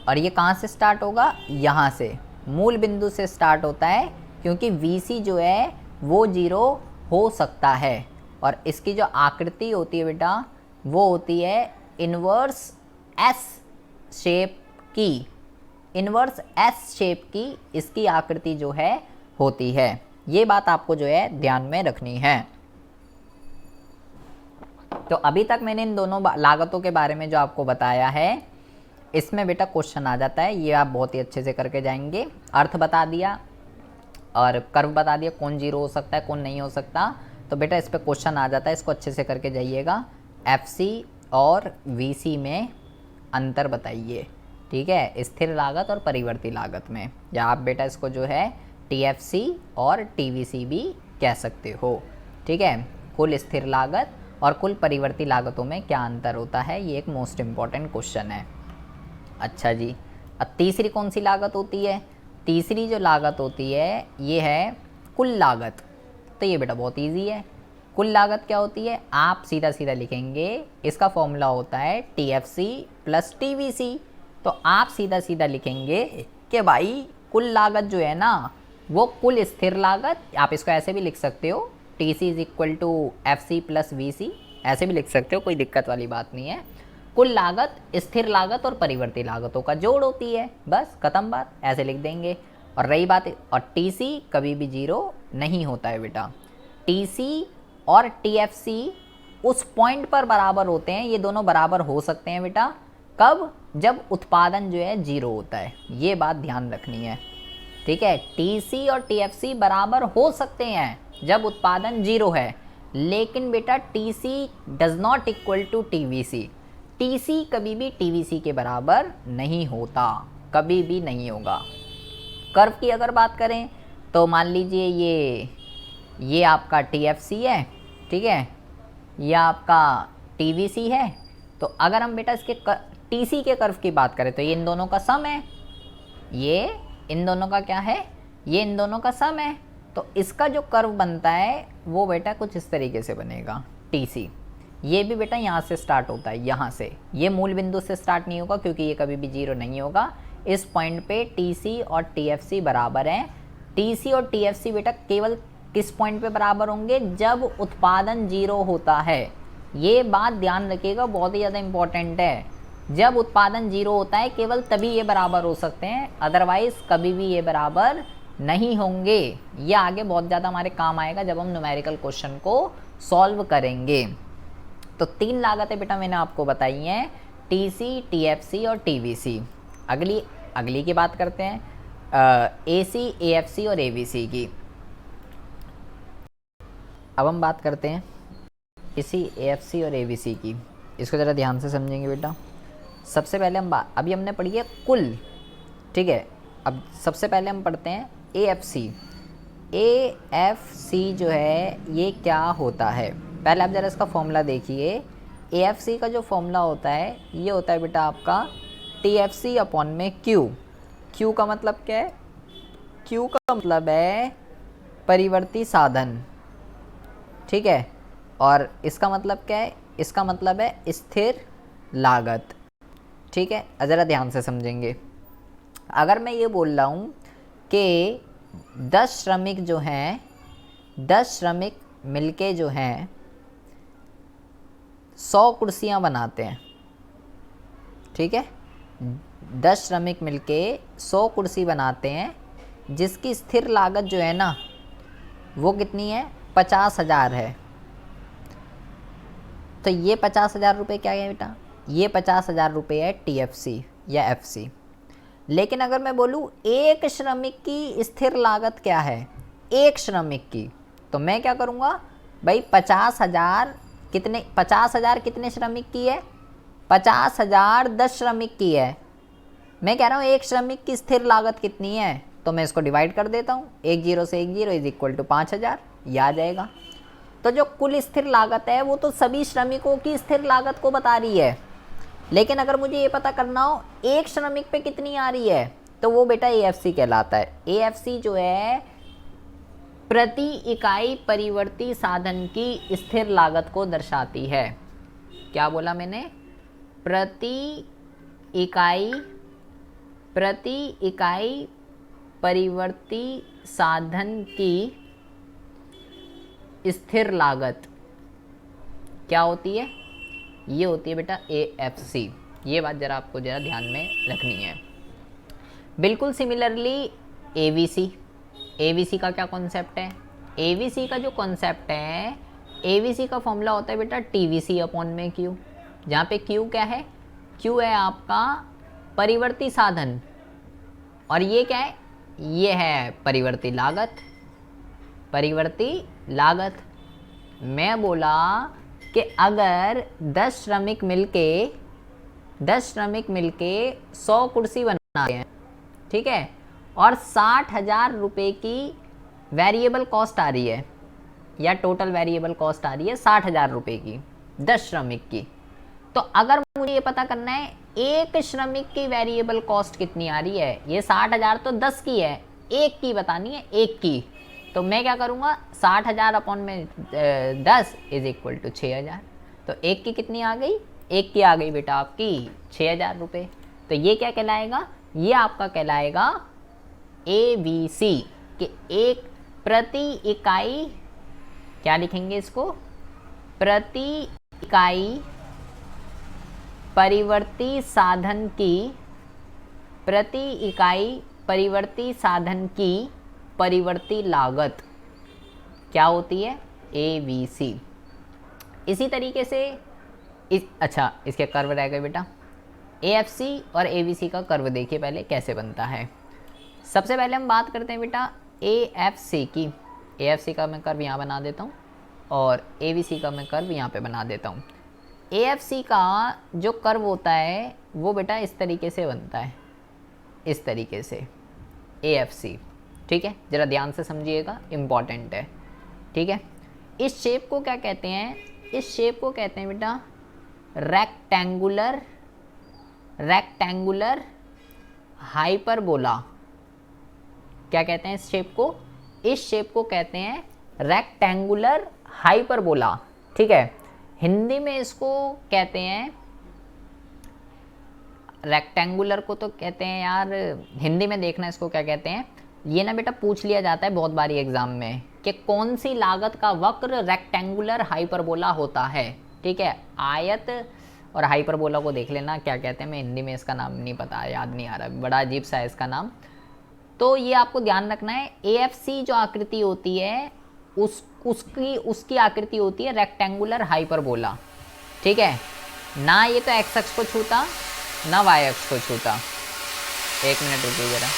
और ये कहाँ से स्टार्ट होगा, यहाँ से मूल बिंदु से स्टार्ट होता है, क्योंकि VC जो है वो 0 हो सकता है। और इसकी जो आकृति होती है बेटा वो होती है इन्वर्स S शेप की, इन्वर्स S शेप की इसकी आकृति जो है होती है। ये बात आपको जो है ध्यान में रखनी है। तो अभी तक मैंने इन दोनों लागतों के बारे में जो आपको बताया है, इसमें बेटा क्वेश्चन आ जाता है, ये आप बहुत ही अच्छे से करके जाएंगे। अर्थ बता दिया और कर्व बता दिया, कौन 0 हो सकता है कौन नहीं हो सकता, तो बेटा इस पर क्वेश्चन आ जाता है, इसको अच्छे से करके जाइएगा। FC और VC में अंतर बताइए, ठीक है, स्थिर लागत और परिवर्ती लागत में, या आप बेटा इसको जो है TFC और TVC भी कह सकते हो, ठीक है। कुल स्थिर लागत और कुल परिवर्ती लागतों में क्या अंतर होता है, ये एक मोस्ट इम्पॉर्टेंट क्वेश्चन है। अच्छा जी, अब तीसरी कौन सी लागत होती है, तीसरी जो लागत होती है ये है कुल लागत। तो ये बेटा बहुत इजी है, कुल लागत क्या होती है, आप सीधा सीधा लिखेंगे, इसका फॉर्मूला होता है TFC प्लस TVC। तो आप सीधा सीधा लिखेंगे कि भाई कुल लागत जो है ना वो कुल स्थिर लागत, आप इसको ऐसे भी लिख सकते हो, TC is equal to FC plus VC, ऐसे भी लिख सकते हो, कोई दिक्कत वाली बात नहीं है। कुल लागत स्थिर लागत और परिवर्ती लागतों का जोड़ होती है, बस खत्म बात, ऐसे लिख देंगे। और रही बात, और TC कभी भी 0 नहीं होता है बेटा। TC और TFC उस पॉइंट पर बराबर होते हैं, ये दोनों बराबर हो सकते हैं बेटा, कब, जब उत्पादन जो है 0 होता है, ये बात ध्यान रखनी है, ठीक है। TC और TFC बराबर हो सकते हैं जब उत्पादन 0 है, लेकिन बेटा TC does not equal to TVC, TC कभी भी TVC के बराबर नहीं होता, कभी भी नहीं होगा। कर्व की अगर बात करें तो मान लीजिए ये आपका TFC है, ठीक है, ये आपका TVC है। तो अगर हम बेटा इसके TC के कर्व की बात करें तो ये इन दोनों का सम है, ये इन दोनों का क्या है, ये इन दोनों का सम है। तो इसका जो कर्व बनता है वो बेटा कुछ इस तरीके से बनेगा, TC। ये भी बेटा यहाँ से स्टार्ट होता है, यहाँ से, ये मूल बिंदु से स्टार्ट नहीं होगा क्योंकि ये कभी भी 0 नहीं होगा। इस पॉइंट पे TC और TFC बराबर हैं। TC और TFC बेटा केवल किस पॉइंट पे बराबर होंगे? जब उत्पादन 0 होता है। ये बात ध्यान रखिएगा, बहुत ही ज़्यादा इंपॉर्टेंट है। जब उत्पादन 0 होता है केवल तभी ये बराबर हो सकते हैं, अदरवाइज कभी भी ये बराबर नहीं होंगे। ये आगे बहुत ज़्यादा हमारे काम आएगा जब हम न्यूमेरिकल क्वेश्चन को सॉल्व करेंगे। तो 3 लागतें बेटा मैंने आपको बताई हैं, TC, TFC और TVC। अगली की बात करते हैं, AC, AFC और ABC की। अब हम बात करते हैं AC, AFC और ABC की। इसको ज़रा ध्यान से समझेंगे बेटा। सबसे पहले अभी हमने पढ़ी है कुल, ठीक है। अब सबसे पहले हम पढ़ते हैं AFC। AFC जो है ये क्या होता है? पहले आप ज़रा इसका फॉर्मूला देखिए। AFC का जो फॉर्मूला होता है ये होता है बेटा आपका TFC अपॉन में Q। Q का मतलब क्या है? Q का मतलब है परिवर्ती साधन, ठीक है। और इसका मतलब क्या है? इसका मतलब है स्थिर लागत, ठीक है। ज़रा ध्यान से समझेंगे। अगर मैं ये बोल रहा हूँ कि 10 श्रमिक जो हैं, 10 श्रमिक मिलके जो हैं 100 कुर्सियाँ बनाते हैं, ठीक है। 10 श्रमिक मिलके 100 कुर्सी बनाते हैं, जिसकी स्थिर लागत जो है ना वो कितनी है? 50,000 है। तो ये 50,000 रुपये क्या है बेटा? ये 50,000 रुपये है TFC या FC। लेकिन अगर मैं बोलूँ एक श्रमिक की स्थिर लागत क्या है, एक श्रमिक की, तो मैं क्या करूँगा भाई? 50,000 कितने श्रमिक की है? 50,000 10 श्रमिक की है। मैं कह रहा हूँ एक श्रमिक की स्थिर लागत कितनी है, तो मैं इसको डिवाइड कर देता हूँ। 1 0 से 1 0 इज इक्वल टू 5,000, ये आ जाएगा। तो जो कुल स्थिर लागत है वो तो सभी श्रमिकों की स्थिर लागत को बता रही है। लेकिन अगर मुझे ये पता करना हो एक श्रमिक पे कितनी आ रही है, तो वो बेटा AFC कहलाता है। AFC जो है प्रति इकाई परिवर्ती साधन की स्थिर लागत को दर्शाती है। क्या बोला मैंने? प्रति इकाई परिवर्ती साधन की स्थिर लागत क्या होती है? ये होती है बेटा AFC। ये बात ज़रा आपको ज़रा ध्यान में रखनी है। बिल्कुल सिमिलरली AVC का क्या कॉन्सेप्ट है? AVC का जो कॉन्सेप्ट है, AVC का फॉर्मूला होता है बेटा TVC अपॉन में Q, जहाँ पे Q क्या है? Q है आपका परिवर्ती साधन, और ये क्या है? ये है परिवर्ती लागत। मैं बोला कि अगर 10 श्रमिक मिलके 100 कुर्सी बनाते हैं, ठीक है, और 60,000 रुपये की वेरिएबल कॉस्ट आ रही है, या टोटल वेरिएबल कॉस्ट आ रही है 60,000 रुपये की 10 श्रमिक की। तो अगर मुझे ये पता करना है एक श्रमिक की वेरिएबल कॉस्ट कितनी आ रही है, ये 60,000 तो 10 की है, एक की बतानी है, एक की। तो मैं क्या करूँगा? 60,000 अपॉन में 10 इज इक्वल टू 6,000। तो एक की कितनी आ गई? एक की आ गई बेटा आपकी 6,000 रुपये। तो ये क्या कहलाएगा? ये आपका कहलाएगा AVC कि एक प्रति इकाई, क्या लिखेंगे इसको? प्रति इकाई परिवर्ती साधन की परिवर्ती लागत क्या होती है? AVC। इसी तरीके से इसके कर्व रह गए बेटा। AFC और AVC का कर्व देखिए पहले कैसे बनता है। सबसे पहले हम बात करते हैं बेटा AFC की। AFC का मैं कर्व यहाँ बना देता हूँ और AVC का मैं कर्व यहाँ पे बना देता हूँ। AFC का जो कर्व होता है वो बेटा इस तरीके से बनता है, इस तरीके से AFC, ठीक है। ज़रा ध्यान से समझिएगा, इम्पॉर्टेंट है, ठीक है। इस शेप को क्या कहते हैं? इस शेप को कहते हैं बेटा रेक्टेंगुलर हाइपरबोला। क्या कहते हैं इस शेप को? इस शेप को कहते हैं रेक्टेंगुलर हाइपरबोला, ठीक है। हिंदी में इसको कहते हैं, रेक्टेंगुलर को तो कहते हैं यार, हिंदी में देखना इसको क्या कहते हैं। ये ना बेटा पूछ लिया जाता है बहुत बारी एग्जाम में कि कौन सी लागत का वक्र रेक्टेंगुलर हाइपरबोला होता है, ठीक है। आयत और हाइपरबोला को देख लेना क्या कहते हैं, मैं हिंदी में इसका नाम नहीं पता, याद नहीं आ रहा, बड़ा अजीब सा है इसका नाम। तो ये आपको ध्यान रखना है, AFC जो आकृति होती है उसकी आकृति होती है रेक्टेंगुलर हाइपरबोला, ठीक है। ना ये तो एक्स अक्ष को छूता ना वाई अक्ष को छूता। एक मिनट रुकिए जरा।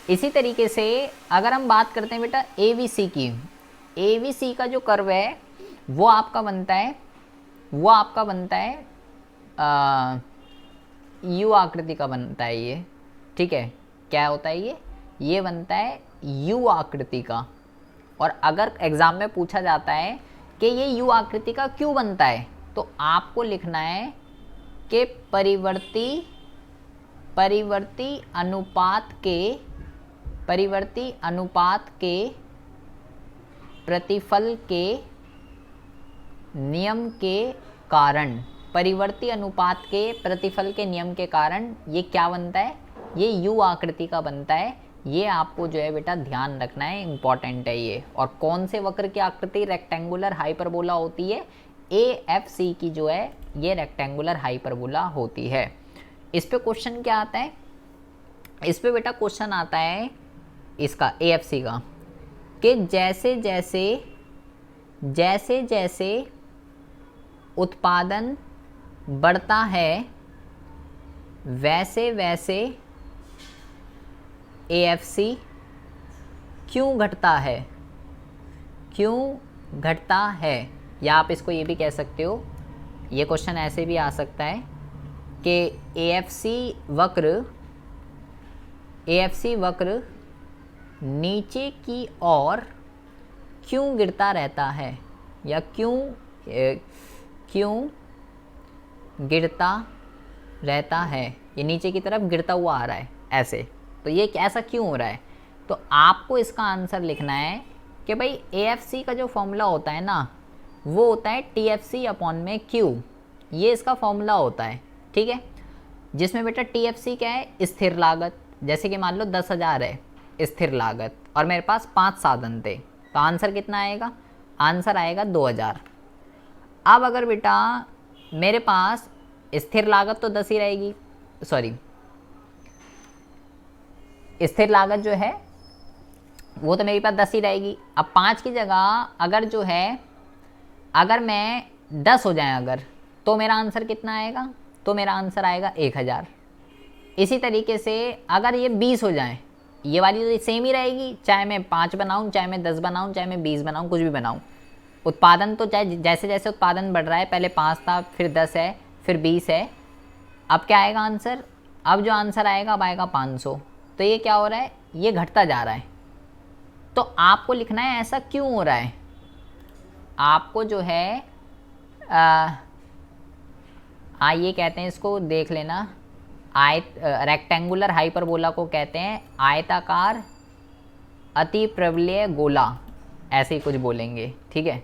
इसी तरीके से अगर हम बात करते हैं बेटा AVC की, AVC का जो कर्व है वो आपका बनता है U आकृति का बनता है ये, ठीक है। क्या होता है ये बनता है U आकृति का। और अगर एग्जाम में पूछा जाता है कि ये U आकृति का क्यों बनता है, तो आपको लिखना है कि परिवर्ती अनुपात के प्रतिफल के नियम के कारण, परिवर्ती अनुपात के प्रतिफल के नियम के कारण ये क्या बनता है, ये U आकृति का बनता है। ये आपको जो है बेटा ध्यान रखना है, इम्पॉर्टेंट है ये। और कौन से वक्र की आकृति रेक्टेंगुलर हाइपरबोला होती है, AFC की जो है ये रेक्टेंगुलर हाइपरबोला होती है। इस पे क्वेश्चन क्या आता है, इस पे बेटा क्वेश्चन आता है इसका AFC का कि जैसे जैसे उत्पादन बढ़ता है वैसे वैसे AFC क्यों घटता है। या आप इसको ये भी कह सकते हो, ये क्वेश्चन ऐसे भी आ सकता है कि AFC वक्र नीचे की ओर क्यों गिरता रहता है, या क्यों गिरता रहता है, ये नीचे की तरफ गिरता हुआ आ रहा है ऐसे, तो ये ऐसा क्यों हो रहा है। तो आपको इसका आंसर लिखना है कि भाई AFC का जो फॉर्मूला होता है ना, वो होता है TFC अपॉन में Q, ये इसका फॉर्मूला होता है, ठीक है। जिसमें बेटा TFC क्या है, स्थिर लागत। जैसे कि मान लो 10,000 है स्थिर लागत और मेरे पास 5 साधन थे, तो आंसर कितना आएगा, आंसर आएगा 2000। अब अगर बेटा मेरे पास स्थिर लागत तो 10 ही रहेगी, सॉरी स्थिर लागत जो है वो तो मेरे पास 10 ही रहेगी। अब 5 की जगह अगर जो है, अगर मैं 10 हो जाए अगर, तो मेरा आंसर कितना आएगा, तो मेरा आंसर आएगा 1000। इसी तरीके से अगर ये 20 हो जाए, ये वाली तो सेम ही रहेगी, चाहे मैं 5 बनाऊँ, चाहे मैं 10 बनाऊँ, चाहे मैं 20 बनाऊँ, कुछ भी बनाऊँ। उत्पादन तो चाहे जैसे जैसे उत्पादन बढ़ रहा है, पहले 5 था, फिर 10 है, फिर 20 है। अब क्या आएगा आंसर, अब जो आंसर आएगा अब आएगा 500। तो ये क्या हो रहा है, ये घटता जा रहा है। तो आपको लिखना है ऐसा क्यों हो रहा है। आपको जो है ये कहते हैं, इसको देख लेना, रेक्टेंगुलर हाइपरबोला को कहते हैं आयताकार अति प्रबलीय गोला, ऐसे ही कुछ बोलेंगे, ठीक है।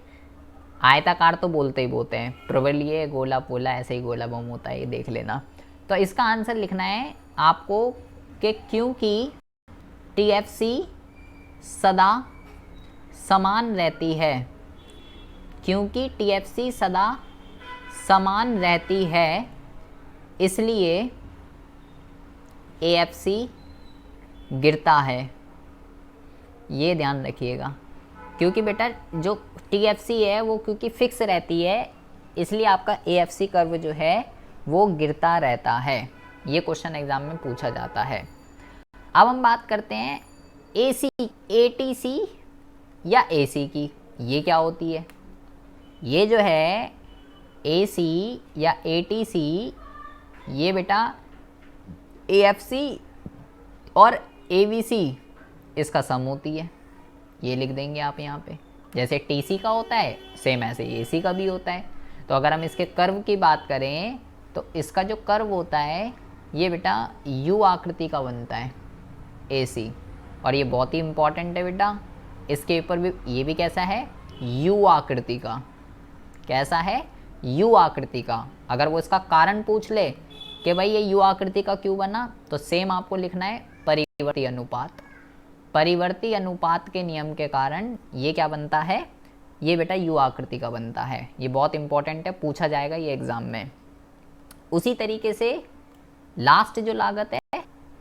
आयताकार तो बोलते हैं, प्रबलीय गोला पोला ऐसे ही गोला बम होता है, ये देख लेना। तो इसका आंसर लिखना है आपको कि क्योंकि TFC सदा समान रहती है, क्योंकि TFC सदा समान रहती है, इसलिए AFC गिरता है। ये ध्यान रखिएगा, क्योंकि बेटा जो TFC है वो क्योंकि फिक्स रहती है, इसलिए आपका AFC कर्व जो है वो गिरता रहता है। ये क्वेश्चन एग्जाम में पूछा जाता है। अब हम बात करते हैं ATC या AC की। ये क्या होती है, ये जो है AC या ATC, ये बेटा AFC और AVC इसका सम होती है। ये लिख देंगे आप यहाँ पे, जैसे TC का होता है सेम ऐसे AC का भी होता है। तो अगर हम इसके कर्व की बात करें तो इसका जो कर्व होता है ये बेटा U आकृति का बनता है AC, और ये बहुत ही इम्पॉर्टेंट है बेटा, इसके ऊपर भी ये भी कैसा है, यू आकृति का। कैसा है, यू आकृति का। अगर वो इसका कारण पूछ ले कि भाई ये यू आकृति का क्यों बना, तो सेम आपको लिखना है परिवर्ती अनुपात। परिवर्ती अनुपात के नियम के कारण ये क्या बनता है, ये बेटा यू आकृति का बनता है। ये बहुत इंपॉर्टेंट है, पूछा जाएगा ये एग्जाम में। उसी तरीके से लास्ट जो लागत है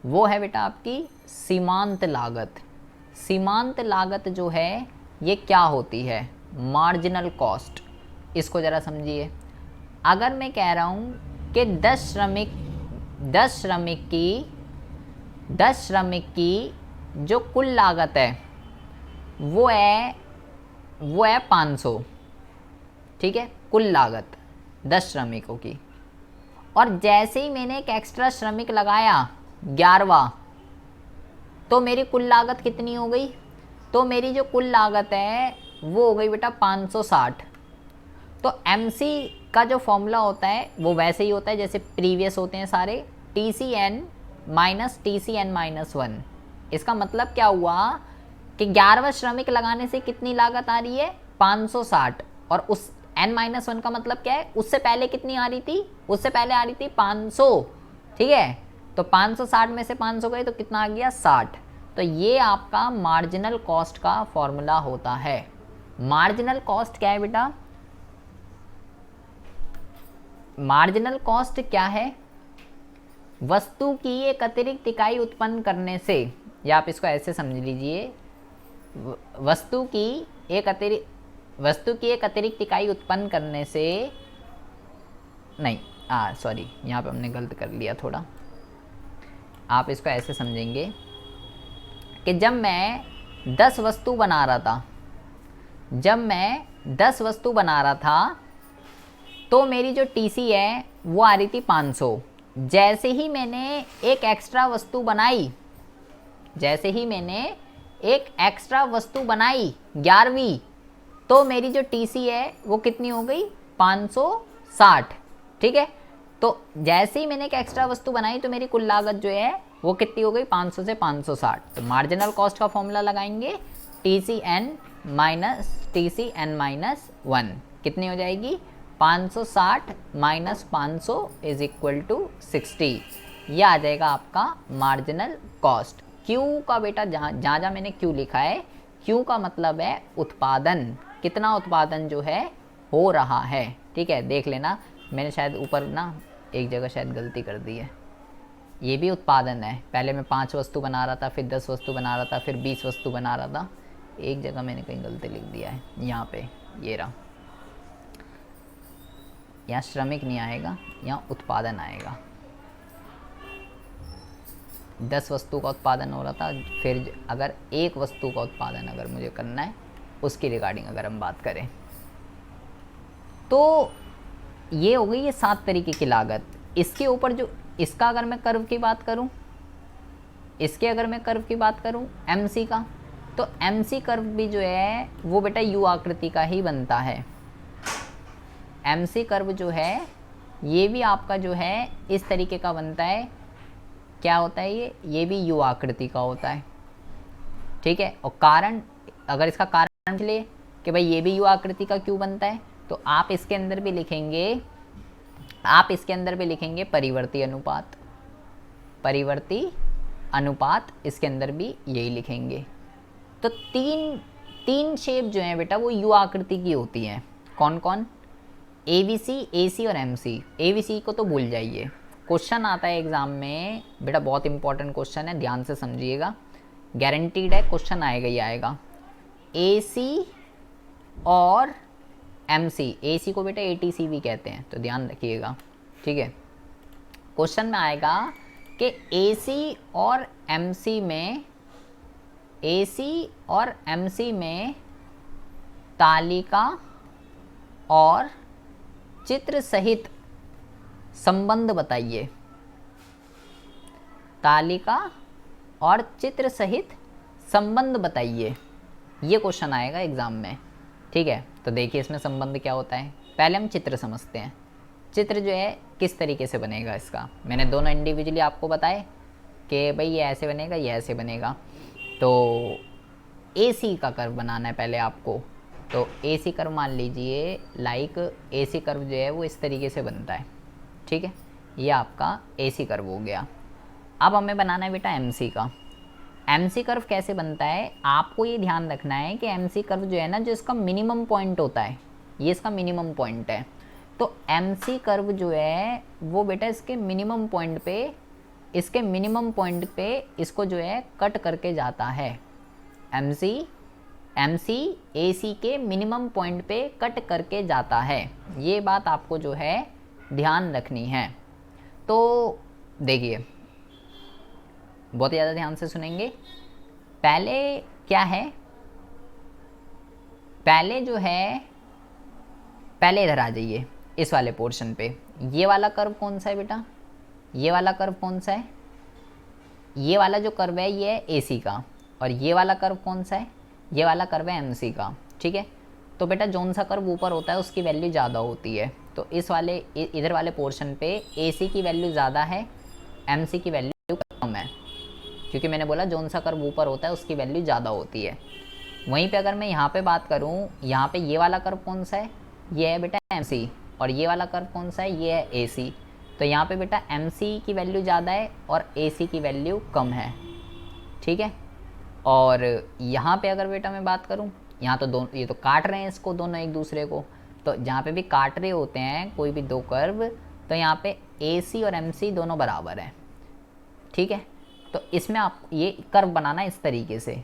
वो है बेटा आपकी सीमांत लागत। सीमांत लागत जो है ये क्या होती है, मार्जिनल कॉस्ट। इसको ज़रा समझिए। अगर मैं कह रहा हूँ कि 10 श्रमिक की जो कुल लागत है वो है 500, ठीक है, कुल लागत 10 श्रमिकों की। और जैसे ही मैंने एक एक्स्ट्रा श्रमिक लगाया 11वां, तो मेरी कुल लागत कितनी हो गई, तो मेरी जो कुल लागत है वो हो गई बेटा 560। तो MC का जो फॉर्मूला होता है वो वैसे ही होता है जैसे प्रीवियस होते हैं सारे, TCN माइनस TCN माइनस 1। इसका मतलब क्या हुआ कि 11वां श्रमिक लगाने से कितनी लागत आ रही है, 560। और उस n-1 का मतलब क्या है, उससे पहले कितनी आ रही थी, उससे पहले आ रही थी 500, ठीक है। तो 560 में से 500 गए तो कितना आ गया, 60। तो ये आपका मार्जिनल कॉस्ट का फॉर्मूला होता है। मार्जिनल कॉस्ट क्या है बेटा, मार्जिनल कॉस्ट क्या है, वस्तु की एक अतिरिक्त इकाई उत्पन्न करने से, या आप इसको ऐसे समझ लीजिए, वस्तु की एक अतिरिक्त इकाई उत्पन्न करने से, नहीं सॉरी यहाँ पे हमने गलत कर लिया थोड़ा। आप इसको ऐसे समझेंगे कि जब मैं 10 वस्तु बना रहा था, तो मेरी जो TC है वो आ रही थी 500। जैसे ही मैंने एक एक्स्ट्रा वस्तु बनाई, 11वीं, तो मेरी जो TC है वो कितनी हो गई, 560, ठीक है। तो जैसे ही मैंने एक एक्स्ट्रा वस्तु बनाई तो मेरी कुल लागत जो है वो कितनी हो गई, 500 से 560। तो मार्जिनल कॉस्ट का फॉर्मूला लगाएंगे, TCN माइनस 1 कितनी हो जाएगी, 560 माइनस 500 इज इक्वल टू 60। यह आ जाएगा आपका मार्जिनल कॉस्ट। Q का बेटा जहाँ मैंने Q लिखा है, Q का मतलब है उत्पादन, कितना उत्पादन जो है हो रहा है, ठीक है। देख लेना, मैंने शायद ऊपर ना एक जगह शायद गलती कर दी है। ये भी उत्पादन है, पहले मैं 5 वस्तु बना रहा था, फिर 10 वस्तु बना रहा था, फिर 20 वस्तु बना रहा था। एक जगह मैंने कहीं गलती लिख दिया है, यहाँ पे ये रहा, यहाँ श्रमिक नहीं आएगा, यहाँ उत्पादन आएगा। 10 वस्तु का उत्पादन हो रहा था, फिर अगर एक वस्तु का उत्पादन अगर मुझे करना है उसकी रिगार्डिंग अगर हम बात करें, तो ये हो गई ये 7 तरीके की लागत। इसके ऊपर जो इसका अगर मैं कर्व की बात करूं, MC का, तो MC कर्व भी जो है वो बेटा U आकृति का ही बनता है। MC कर्व जो है ये भी आपका जो है इस तरीके का बनता है। क्या होता है ये भी U आकृति का होता है, ठीक है। और कारण, अगर इसका कारण ले कि भाई ये भी U आकृति का क्यों बनता है, तो आप इसके अंदर भी लिखेंगे परिवर्ती अनुपात, इसके अंदर भी यही लिखेंगे। तो तीन शेप जो हैं बेटा वो U आकृति की होती हैं। कौन कौन, ABC, AC और MC। ABC को तो भूल जाइए, क्वेश्चन आता है एग्जाम में बेटा, बहुत इंपॉर्टेंट क्वेश्चन है, ध्यान से समझिएगा, गारंटीड है क्वेश्चन आएगा ही आएगा। AC और MC, AC को बेटा ATC भी कहते हैं, तो ध्यान रखिएगा, ठीक है। क्वेश्चन में आएगा कि AC और MC में तालिका और चित्र सहित संबंध बताइए। तालिका और चित्र सहित संबंध बताइए, ये क्वेश्चन आएगा एग्जाम में, ठीक है। तो देखिए इसमें संबंध क्या होता है, पहले हम चित्र समझते हैं। चित्र जो है किस तरीके से बनेगा इसका, मैंने दोनों इंडिविजुअली आपको बताए कि भाई ये ऐसे बनेगा, ये ऐसे बनेगा। तो AC का कर्व बनाना है पहले आपको। तो AC कर्व मान लीजिए, लाइक AC कर्व जो है वो इस तरीके से बनता है, ठीक है, ये आपका AC कर्व हो गया। अब हमें बनाना है बेटा MC का। MC कर्व कैसे बनता है, आपको ये ध्यान रखना है कि MC कर्व जो है ना, जो इसका मिनिमम पॉइंट होता है, ये इसका मिनिमम पॉइंट है। तो MC कर्व जो है वो बेटा इसके मिनिमम पॉइंट पे इसको जो है कट करके जाता है। MC AC के मिनिमम पॉइंट पे कट करके जाता है, ये बात आपको जो है ध्यान रखनी है। तो देखिए, बहुत ज़्यादा ध्यान से सुनेंगे। पहले क्या है, पहले जो है, पहले इधर आ जाइए इस वाले पोर्शन पे। ये वाला कर्व कौन सा है बेटा, ये वाला कर्व कौन सा है, ये वाला जो कर्व है ये है AC का, और ये वाला कर्व कौन सा है, ये वाला कर्व है MC का, ठीक है। तो बेटा जौन सा कर्व ऊपर होता है उसकी वैल्यू ज़्यादा होती है। तो इस वाले इधर वाले पोर्शन पे AC की वैल्यू ज़्यादा है, MC की वैल्यू कम है, क्योंकि मैंने बोला जौन सा कर्व ऊपर होता है उसकी वैल्यू ज़्यादा होती है। वहीं पे अगर मैं यहाँ पे बात करूँ, यहाँ पे ये वाला कर्व कौन सा है, ये है बेटा MC, और ये वाला कर्व कौन सा है, ये है AC। तो यहाँ पे बेटा MC की वैल्यू ज़्यादा है और AC की वैल्यू कम है, ठीक है। और यहाँ पे अगर बेटा मैं बात करूँ, यहाँ तो दोनों, ये तो काट रहे हैं इसको दोनों एक दूसरे को, तो जहाँ पे भी काट रहे होते हैं कोई भी दो कर्व, तो यहाँ पे AC और MC दोनों बराबर हैं, ठीक है। तो इसमें आप ये कर्व बनाना इस तरीके से।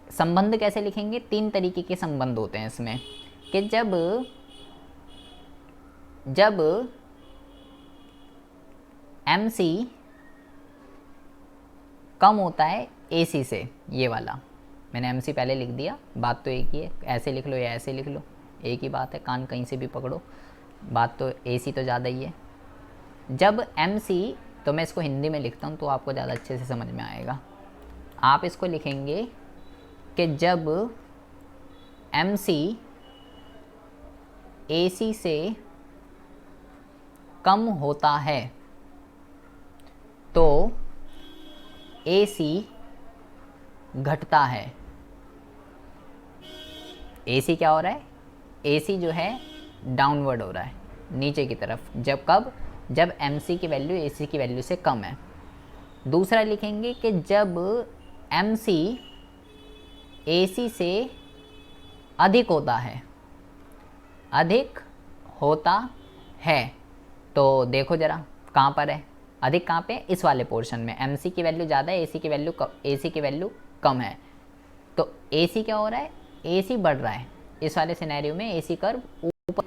संबंध कैसे लिखेंगे, 3 तरीके के संबंध होते हैं इसमें, कि जब MC कम होता है AC से, ये वाला मैंने MC पहले लिख दिया, बात तो एक ही है, ऐसे लिख लो या ऐसे लिख लो, एक ही बात है, कान कहीं से भी पकड़ो, बात तो AC तो ज़्यादा ही है। जब MC, तो मैं इसको हिंदी में लिखता हूँ तो आपको ज़्यादा अच्छे से समझ में आएगा। आप इसको लिखेंगे कि जब MC AC से कम होता है तो AC घटता है। AC क्या हो रहा है, AC जो है डाउनवर्ड हो रहा है, नीचे की तरफ। जब MC की वैल्यू AC की वैल्यू से कम है। दूसरा लिखेंगे कि जब MC AC से अधिक होता है, अधिक होता है। तो देखो ज़रा कहाँ पर है अधिक, कहाँ पे, इस वाले पोर्शन में। MC की वैल्यू ज़्यादा है, AC की वैल्यू कम है। तो AC क्या हो रहा है, AC बढ़ रहा है। इस वाले सिनेरियो में AC कर्व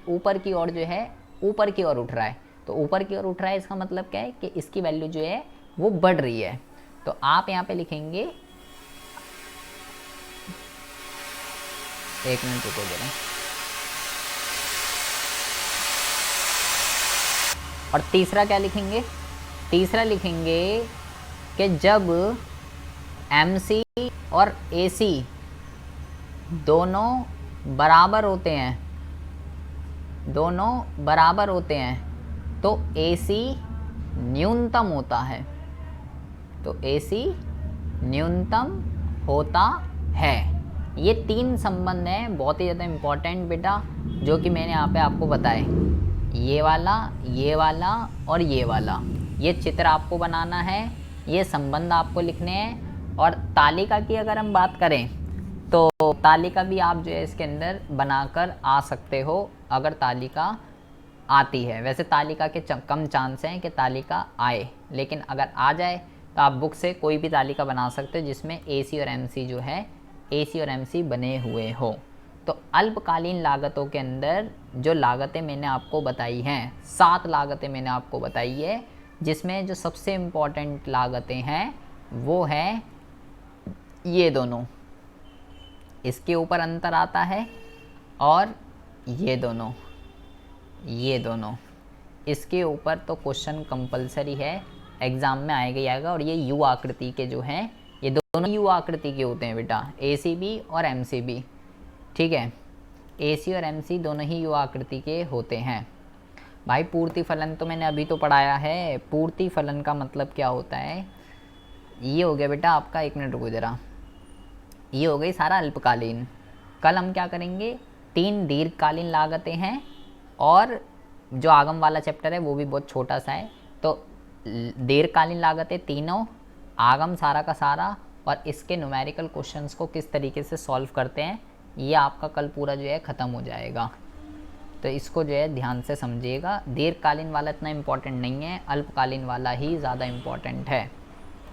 ऊपर की ओर जो है, ऊपर की ओर उठ रहा है। तो ऊपर की ओर उठ रहा है, इसका मतलब क्या है कि इसकी वैल्यू जो है वो बढ़ रही है। तो आप यहाँ पे लिखेंगे, एक मिनट रुको जरा, और तीसरा क्या लिखेंगे, तीसरा लिखेंगे कि जब MC और AC दोनों बराबर होते हैं, दोनों बराबर होते हैं, तो AC न्यूनतम होता है। तो AC न्यूनतम होता है। ये 3 संबंध हैं, बहुत ही ज़्यादा इम्पॉर्टेंट बेटा, जो कि मैंने यहाँ पे आपको बताए। ये वाला और ये वाला, ये चित्र आपको बनाना है, ये संबंध आपको लिखने हैं। और तालिका की अगर हम बात करें तो तालिका भी आप जो है इसके अंदर बनाकर आ सकते हो, अगर तालिका आती है। वैसे तालिका के कम चांस हैं कि तालिका आए, लेकिन अगर आ जाए तो आप बुक से कोई भी तालिका बना सकते हो जिसमें AC और MC जो है, AC और MC बने हुए हो। तो अल्पकालीन लागतों के अंदर जो लागतें मैंने आपको बताई हैं, 7 लागतें मैंने आपको बताई है, जिसमें जो सबसे इम्पॉर्टेंट लागतें हैं वो है ये दोनों, इसके ऊपर अंतर आता है, और ये दोनों इसके ऊपर तो क्वेश्चन कंपलसरी है, एग्ज़ाम में आएगा ही आएगा। और ये U आकृति के जो हैं, ये दोनों U आकृति के होते हैं बेटा, ACB और MCB, ठीक है। AC और MC दोनों ही U आकृति के होते हैं। भाई पूर्ति फलन तो मैंने अभी तो पढ़ाया है। पूर्ति फलन का मतलब क्या होता है, ये हो गया बेटा आपका, एक मिनट रुको ज़रा, ये हो गई सारा अल्पकालीन। कल हम क्या करेंगे, 3 दीर्घकालीन लागतें हैं और जो आगम वाला चैप्टर है वो भी बहुत छोटा सा है। तो दीर्घकालीन लागतें तीनों, आगम सारा का सारा, और इसके न्यूमेरिकल क्वेश्चंस को किस तरीके से सॉल्व करते हैं, ये आपका कल पूरा जो है ख़त्म हो जाएगा। तो इसको जो है ध्यान से समझिएगा। दीर्घकालीन वाला इतना इम्पोर्टेंट नहीं है, अल्पकालीन वाला ही ज़्यादा इम्पोर्टेंट है।